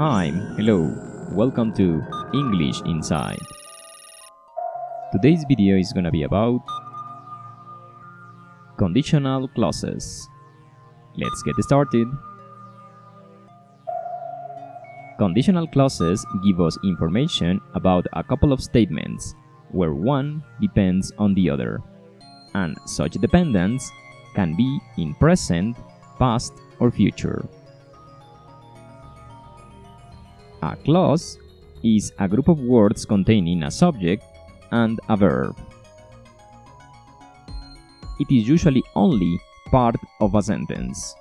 Hello, welcome to English Inside. Today's video is gonna be about conditional clauses. Let's get started. Conditional clauses give us information about a couple of statements where one depends on the other, and such dependence can be in present, past, or future. A clause is a group of words containing a subject and a verb. It is usually only part of a sentence.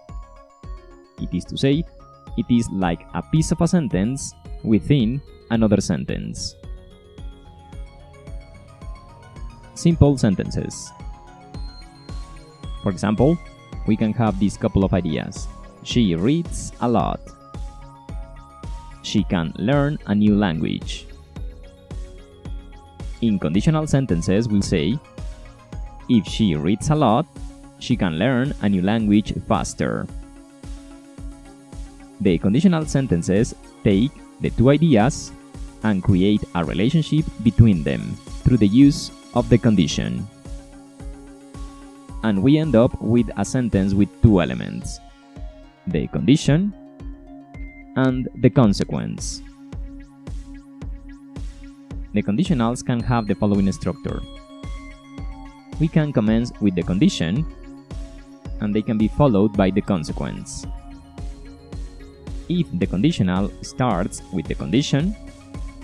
It is to say, it is like a piece of a sentence within another sentence. Simple sentences. For example, we can have these couple of ideas. She reads a lot. She can learn a new language. In conditional sentences, we'll say, if she reads a lot, she can learn a new language faster. The conditional sentences take the two ideas and create a relationship between them through the use of the condition. And we end up with a sentence with two elements: the condition and the consequence. The conditionals can have the following structure. We can commence with the condition, and they can be followed by the consequence. If the conditional starts with the condition,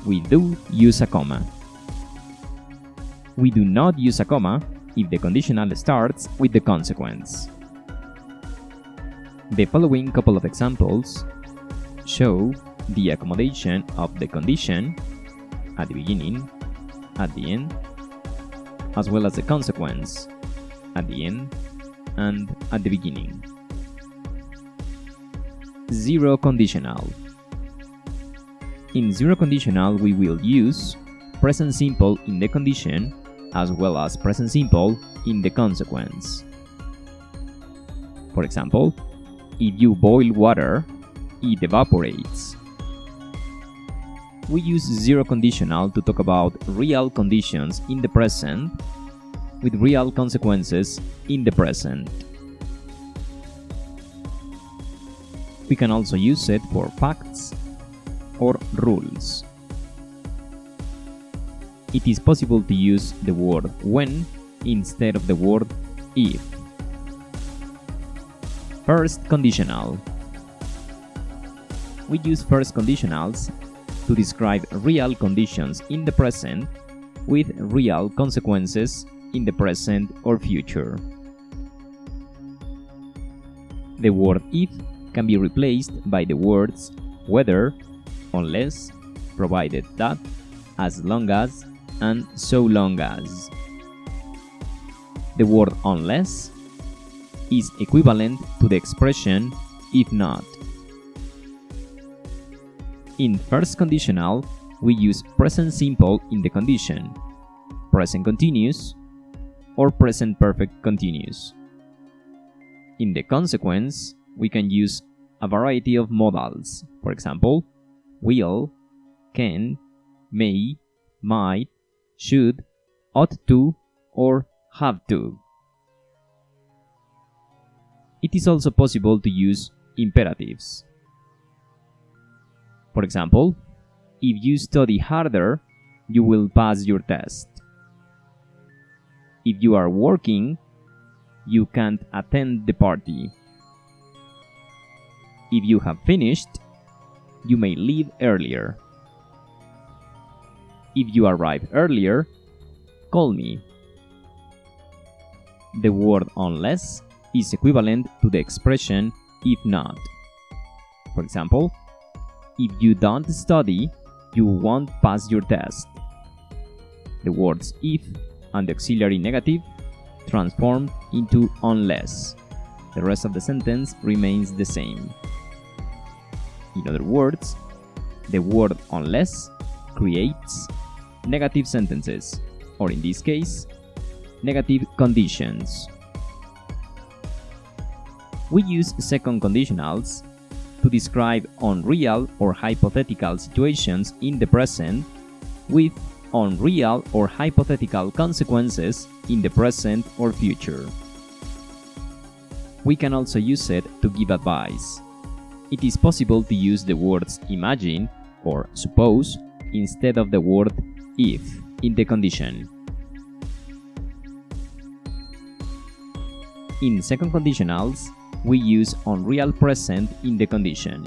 we do use a comma. We do not use a comma if the conditional starts with the consequence. The following couple of examples show the accommodation of the condition at the beginning, at the end, as well as the consequence at the end and at the beginning. Zero conditional. In zero conditional, we will use present simple in the condition as well as present simple in the consequence. For example, if you boil water, it evaporates. We use zero conditional to talk about real conditions in the present with real consequences in the present. We can also use it for facts or rules. It is possible to use the word when instead of the word if. First conditional. We use first conditionals to describe real conditions in the present with real consequences in the present or future. The word if can be replaced by the words whether, unless, provided that, as long as, and so long as. The word unless is equivalent to the expression if not. In first conditional, we use present simple in the condition, present continuous, or present perfect continuous. In the consequence, we can use a variety of modals, for example, will, can, may, might, should, ought to, or have to. It is also possible to use imperatives. For example, if you study harder, you will pass your test. If you are working, you can't attend the party. If you have finished, you may leave earlier. If you arrive earlier, call me. The word unless is equivalent to the expression if not. For example, if you don't study, you won't pass your test. The words if and the auxiliary negative transform into unless. The rest of the sentence remains the same. In other words, the word unless creates negative sentences, or in this case, negative conditions. We use second conditionals to describe unreal or hypothetical situations in the present with unreal or hypothetical consequences in the present or future. We can also use it to give advice. It is possible to use the words imagine or suppose instead of the word if in the condition. In second conditionals, we use unreal present in the condition.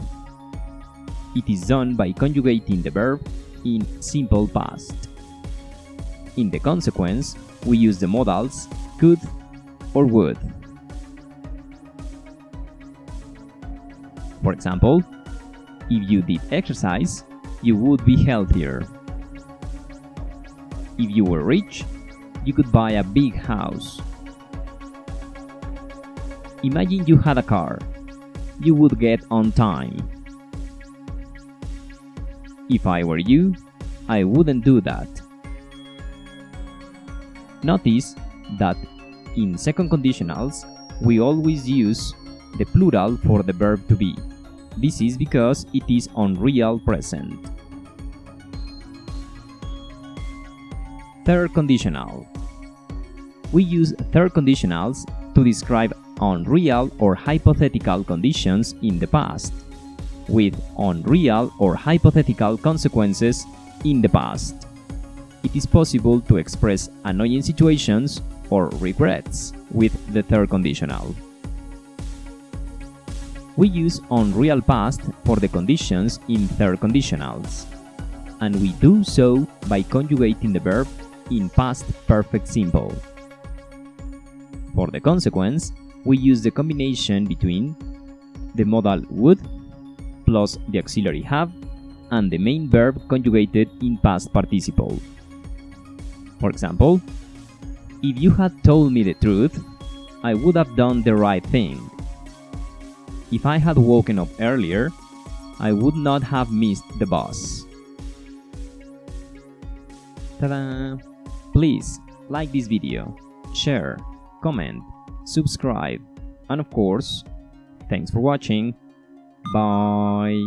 It is done by conjugating the verb in simple past. In the consequence, we use the modals could or would. For example, if you did exercise, you would be healthier. If you were rich, you could buy a big house. Imagine you had a car. You would get on time. If I were you, I wouldn't do that. Notice that in second conditionals, we always use the plural for the verb to be. This is because it is unreal present. Third conditional. We use third conditionals to describe unreal or hypothetical conditions in the past, with unreal or hypothetical consequences in the past. It is possible to express annoying situations or regrets with the third conditional. We use unreal past for the conditions in third conditionals, and we do so by conjugating the verb in past perfect simple. For the consequence, we use the combination between the modal would plus the auxiliary have and the main verb conjugated in past participle. For example, if you had told me the truth, I would have done the right thing. If I had woken up earlier, I would not have missed the bus. Ta-da! Please like this video, share, comment, subscribe, and of course, thanks for watching. Bye!